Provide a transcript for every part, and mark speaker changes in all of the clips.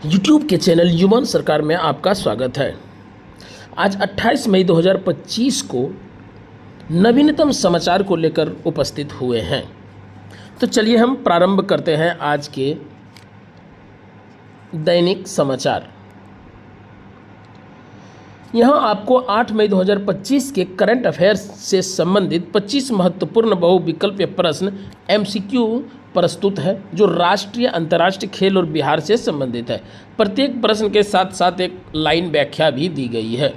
Speaker 1: YouTube के channel युवान सरकार में आपका स्वागत है। आज 28 मई 2025 को नवीनतम समाचार को लेकर उपस्थित हुए हैं। तो चलिए हम प्रारंभ करते हैं आज के दैनिक समाचार। यहाँ आपको 8 मई 2025 के करंट अफेयर्स से संबंधित 25 महत्वपूर्ण बहुविकल्पीय प्रश्न MCQ प्रस्तुत है, जो राष्ट्रीय, अंतर्राष्ट्रीय, खेल और बिहार से संबंधित है। प्रत्येक प्रश्न के साथ साथ एक लाइन व्याख्या भी दी गई है।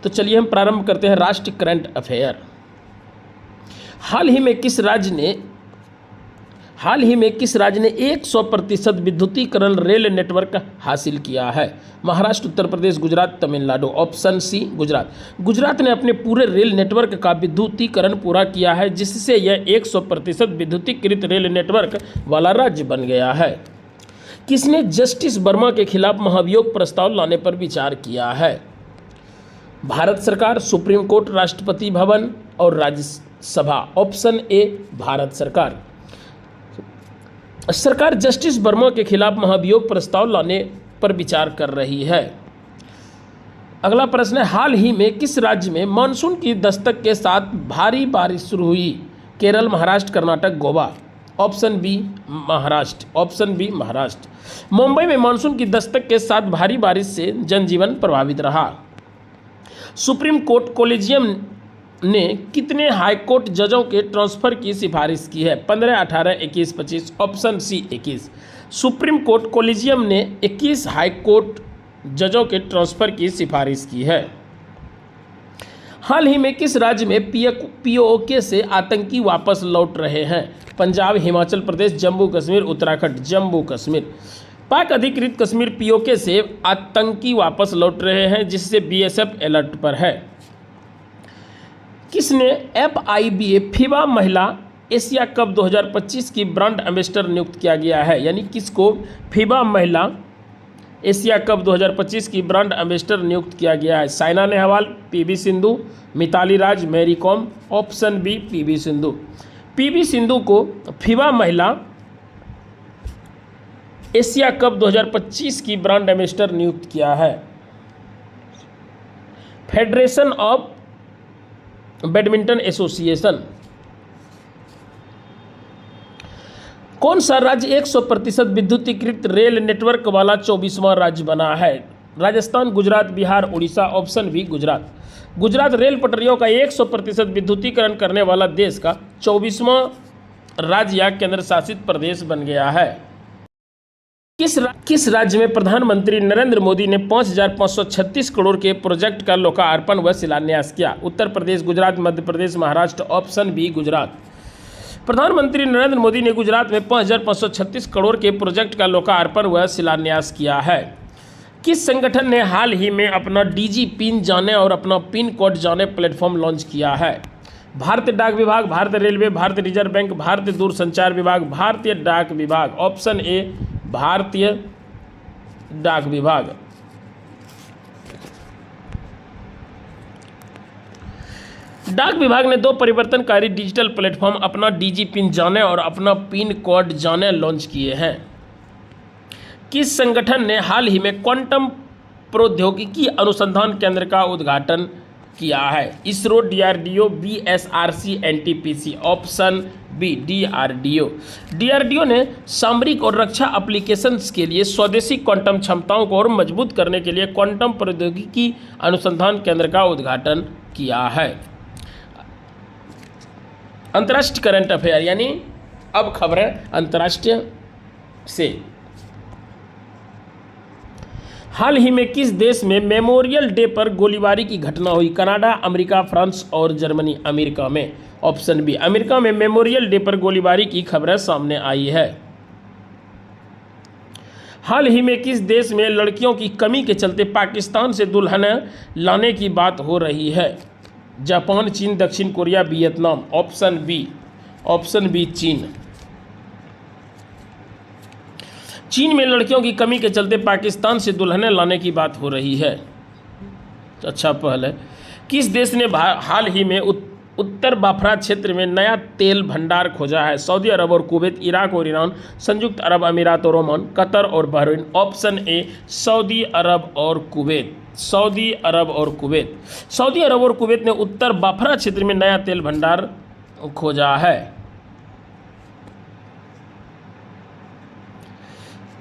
Speaker 1: तो चलिए हम प्रारंभ करते हैं राष्ट्रीय करंट अफेयर। हाल ही में किस राज्य ने 100% विद्युतीकरण रेल नेटवर्क हासिल किया है? महाराष्ट्र, उत्तर प्रदेश, गुजरात, तमिलनाडु। Option C Gujarat. गुजरात ने अपने पूरे रेल नेटवर्क का विद्युतीकरण पूरा किया है, जिससे यह 100% विद्युतीकृत रेल नेटवर्क वाला राज्य बन गया है। किसने जस्टिस वर्मा के खिलाफ महाभियोग प्रस्ताव लाने पर विचार किया है? भारत सरकार, सुप्रीम कोर्ट, राष्ट्रपति भवन और राज्यसभा। ऑप्शन ए भारत सरकार। सरकार जस्टिस वर्मा के खिलाफ महाभियोग प्रस्ताव लाने पर विचार कर रही है। अगला प्रश्न है, हाल ही में किस राज्य में मानसून की दस्तक के साथ भारी बारिश शुरू हुई? केरल, महाराष्ट्र, कर्नाटक, गोवा। Option B Maharashtra. मुंबई में मानसून की दस्तक के साथ भारी बारिश से जनजीवन प्रभावित रहा। सुप्रीम कोर्ट कोलेजियम ने कितने हाईकोर्ट जजों के ट्रांसफर की सिफारिश की है? 15, 18, 21, 25। Option C 21। Supreme court collegium ने 21 हाईकोर्ट जजों के ट्रांसफर की सिफारिश की है। हाल ही में किस राज्य में POK से आतंकी वापस लौट रहे हैं? पंजाब, हिमाचल प्रदेश, जम्मू कश्मीर, उत्तराखंड। जम्मू कश्मीर। पाक अधिकृत कश्मीर POK से आतंकी वापस लौट रहे हैं, जिससे BSF अलर्ट पर है। किसने FIBA फीबा महिला एशिया कप 2025 की ब्रांड एम्बेसडर नियुक्त किया गया है? यानी किसको फीबा महिला एशिया कप 2025 की ब्रांड एम्बेसडर नियुक्त किया गया है? Saina Nehwal, PV Sindhu, Mithali Raj, Mary Kom. Option B PV Sindhu. PV Sindhu को फीबा महिला एशिया कप 2025 की ब्रांड एम्बेसडर नियुक्त किया है। Federation of badminton association. कौन सा राज्य 100% विद्युतीकृत रेल नेटवर्क वाला 24वां राज्य बना है? Rajasthan, Gujarat, Bihar, Orissa. Option B Gujarat. Gujarat rail पटरियों का 100% विद्युतीकरण करने वाला देश का 24वां राज्य या केंद्र शासित प्रदेश बन गया है। किस राज्य में प्रधानमंत्री नरेंद्र मोदी ने 5,536 करोड़ के प्रोजेक्ट का लोकार्पण व शिलान्यास किया? उत्तर प्रदेश, गुजरात, मध्य प्रदेश, महाराष्ट्र। Option B Gujarat. प्रधानमंत्री नरेंद्र मोदी ने गुजरात में 5,536 करोड़ के प्रोजेक्ट का लोकार्पण व शिलान्यास किया है। किस संगठन ने हाल ही में अपना DG पिन जाने और अपना पिन कोड जाने प्लेटफॉर्म लॉन्च किया है? भारतीय डाक विभाग, भारतीय रेलवे, भारतीय रिजर्व बैंक, भारतीय दूरसंचार विभाग, भारतीय डाक विभाग। ऑप्शन ए भारतीय डाक विभाग। डाक विभाग ने 2 परिवर्तनकारी डिजिटल प्लेटफॉर्म अपना DG पिन जाने और अपना पिन कोड जाने लॉन्च किए हैं। किस संगठन ने हाल ही में क्वांटम प्रौद्योगिकी अनुसंधान केंद्र का उद्घाटन किया है? ISRO, DRDO, BSRC, NTPC। Option B DRDO ने सामरिक और रक्षा एप्लीकेशंस के लिए स्वदेशी क्वांटम क्षमताओं को और मजबूत करने के लिए क्वांटम प्रौद्योगिकी अनुसंधान केंद्र का उद्घाटन किया है। अंतर्राष्ट्रीय करंट अफेयर, यानी अब खबरें अंतर्राष्ट्रीय से। हाल ही में किस देश में मेमोरियल डे पर गोलीबारी की घटना हुई? कनाडा, अमेरिका, फ्रांस और जर्मनी। अमेरिका में। ऑप्शन बी अमेरिका में मेमोरियल डे पर गोलीबारी की खबरें सामने आई है। हाल ही में किस देश में लड़कियों की कमी के चलते पाकिस्तान से दुल्हन लाने की बात हो रही है? जापान, चीन, दक्षिण कोरिया, वियतनाम। ऑप्शन बी चीन। चीन में लड़कियों की कमी के चलते पाकिस्तान से दुल्हनें लाने की बात हो रही है। अच्छा पहल है। किस देश ने हाल ही में उत्तर बाफरा क्षेत्र में नया तेल भंडार खोजा है? सऊदी अरब और कुवैत, इराक और ईरान, संयुक्त अरब अमीरात और ओमान, कतर और बहरीन। ऑप्शन ए सऊदी अरब और कुवैत। सऊदी अरब और कुवैत। सऊदी अरब और कुवैत ने उत्तर बाफरा क्षेत्र में नया तेल भंडार खोजा है।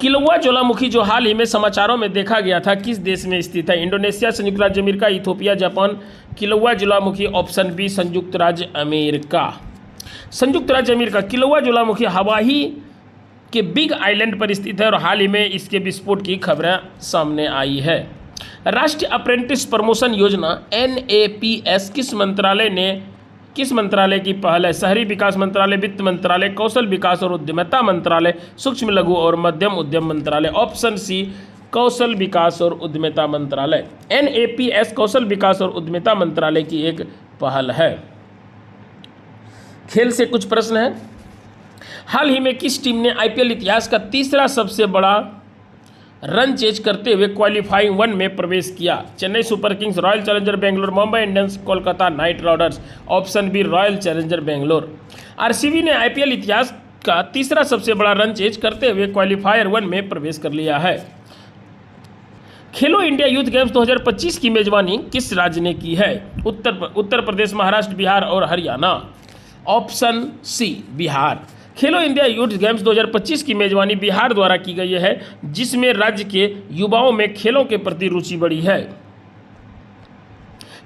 Speaker 1: किलौआ ज्वालामुखी जो हाल ही में समाचारों में देखा गया था, किस देश में स्थित है? इंडोनेशिया, संयुक्त राज्य अमेरिका, इथोपिया, जापान। किलौआ ज्वालामुखी ऑप्शन बी संयुक्त राज्य अमेरिका। संयुक्त राज्य अमेरिका। किलौआ ज्वालामुखी हवाई के बिग आइलैंड पर स्थित है और हाल ही में इसके विस्फोट की खबरें सामने आई है। राष्ट्रीय अप्रेंटिस प्रमोशन योजना NAPS किस मंत्रालय की पहल है? शहरी विकास मंत्रालय, वित्त मंत्रालय, कौशल विकास और उद्यमिता मंत्रालय, सूक्ष्म लघु और मध्यम उद्यम मंत्रालय। ऑप्शन सी कौशल विकास और उद्यमिता मंत्रालय। NAPS कौशल विकास और उद्यमिता मंत्रालय की एक पहल है। खेल से कुछ प्रश्न हैं। हाल ही में किस टीम ने IPL इतिहास का तीसरा सबसे बड़ा रन चेज करते हुए क्वालिफाइंग 1 में प्रवेश किया? Chennai super kings, royal challenger Bangalore, Mumbai Indians, Kolkata knight riders. Option B royal challenger Bangalore. RCB ने IPL इतिहास का तीसरा सबसे बड़ा रन चेज करते हुए क्वालिफायर 1 में प्रवेश कर लिया है। खेलो इंडिया यूथ गेम्स 2025 की मेजबानी किस राज्य ने की है? उत्तर प्रदेश, महाराष्ट्र, बिहार और हरियाणा। Option C Bihar. खेलो इंडिया यूथ गेम्स 2025 की मेजबानी बिहार द्वारा की गई है, जिसमें राज्य के युवाओं में खेलों के प्रति रुचि बढ़ी है।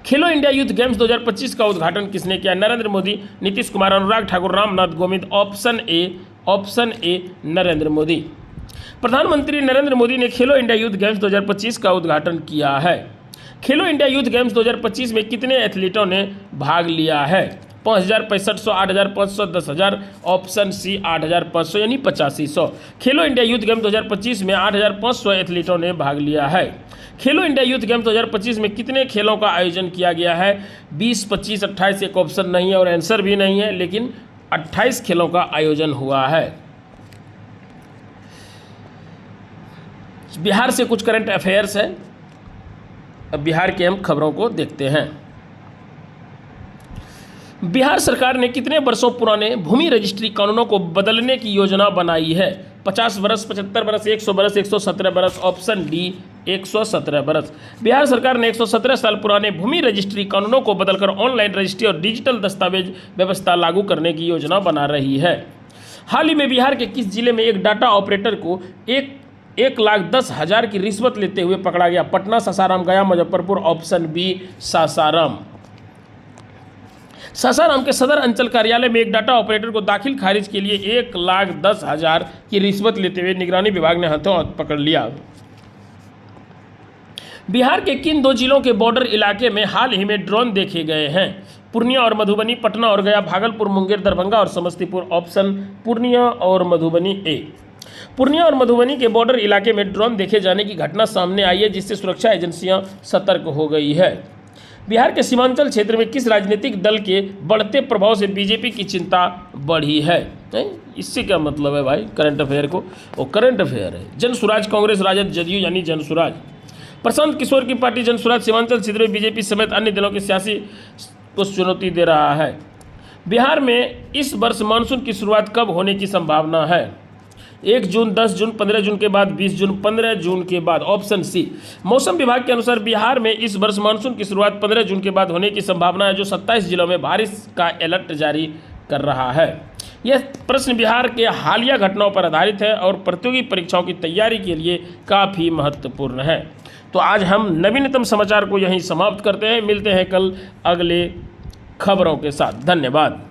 Speaker 1: खेलो इंडिया यूथ गेम्स 2025 का उद्घाटन किसने किया? नरेंद्र मोदी, नीतीश कुमार, अनुराग ठाकुर, रामनाथ कोविंद। Option A Narendra Modi. प्रधानमंत्री नरेंद्र मोदी ने खेलो इंडिया यूथ गेम्स 2025 का उद्घाटन किया है। खेलो इंडिया यूथ गेम्स 2025 में कितने एथलीटों ने भाग लिया है? 5,000, 6500, 8,500, 10,000। ऑप्शन सी 8,500 यानी 8500। खेलो इंडिया यूथ गेम 2025 में 8,500 एथलीटों ने भाग लिया है। खेलो इंडिया यूथ गेम 2025 में कितने खेलों का आयोजन किया गया है? 20, 25, 28। एक ऑप्शन नहीं है और आंसर भी नहीं है, लेकिन 28 खेलों का आयोजन हुआ है। बिहार से कुछ करंट अफेयर्स है। अब बिहार के हम खबरों को देखते हैं। बिहार सरकार ने कितने वर्षों पुराने भूमि रजिस्ट्री कानूनों को बदलने की योजना बनाई है? 50 वर्ष, 75 वर्ष, 100 वर्ष, 117 वर्ष। ऑप्शन डी 117 वर्ष। बिहार सरकार ने 117 साल पुराने भूमि रजिस्ट्री कानूनों को बदलकर ऑनलाइन रजिस्ट्री और डिजिटल दस्तावेज व्यवस्था लागू करने की योजना बना रही है। हाल ही में बिहार के किस जिले में एक डाटा ऑपरेटर को 1,10,000 की रिश्वत लेते हुए पकड़ा गया? पटना, सासाराम, गया, मुजफ्फरपुर। Option B Sasaram. सासाराम के सदर अंचल कार्यालय में एक डाटा ऑपरेटर को दाखिल खारिज के लिए 1,10,000 की रिश्वत लेते हुए निगरानी विभाग ने हाथों हाथ पकड़ लिया। बिहार के किन 2 जिलों के बॉर्डर इलाके में हाल ही में ड्रोन देखे गए हैं? पूर्णिया और मधुबनी, पटना और गया, भागलपुर, मुंगेर, दरभंगा और समस्तीपुर। ऑप्शन पूर्णिया और मधुबनी ए। पूर्णिया और मधुबनी के बॉर्डर इलाके में ड्रोन देखे जाने की घटना सामने आई है, जिससे सुरक्षा एजेंसियां सतर्क हो गई है। बिहार के सीमांचल क्षेत्र में किस राजनीतिक दल के बढ़ते प्रभाव से बीजेपी की चिंता बढ़ी है? इससे क्या मतलब है भाई करंट अफेयर को? वो करंट अफेयर है। जनसुराज कांग्रेस, राजद, जदयू यानी जनसुराज। प्रशांत किशोर की पार्टी जनसुराज सीमांचल क्षेत्र में बीजेपी समेत अन्य दलों की सियासी को चुनौती दे रहा है। बिहार में इस वर्ष मानसून की शुरुआत कब होने की संभावना है? 1 जून, 10 जून, 15 जून के बाद, 20 जून, 15 जून के बाद। Option C. मौसम विभाग के अनुसार बिहार में इस वर्ष मानसून की शुरुआत 15 जून के बाद होने की संभावना है, जो 27 जिलों में बारिश का अलर्ट जारी कर रहा है। यह प्रश्न बिहार के हालिया घटनाओं पर आधारित है और प्रतियोगी परीक्षाओं की तैयारी के लिए काफ़ी महत्वपूर्ण है। तो आज हम नवीनतम समाचार को यहीं समाप्त करते हैं। मिलते हैं कल अगले खबरों के साथ। धन्यवाद।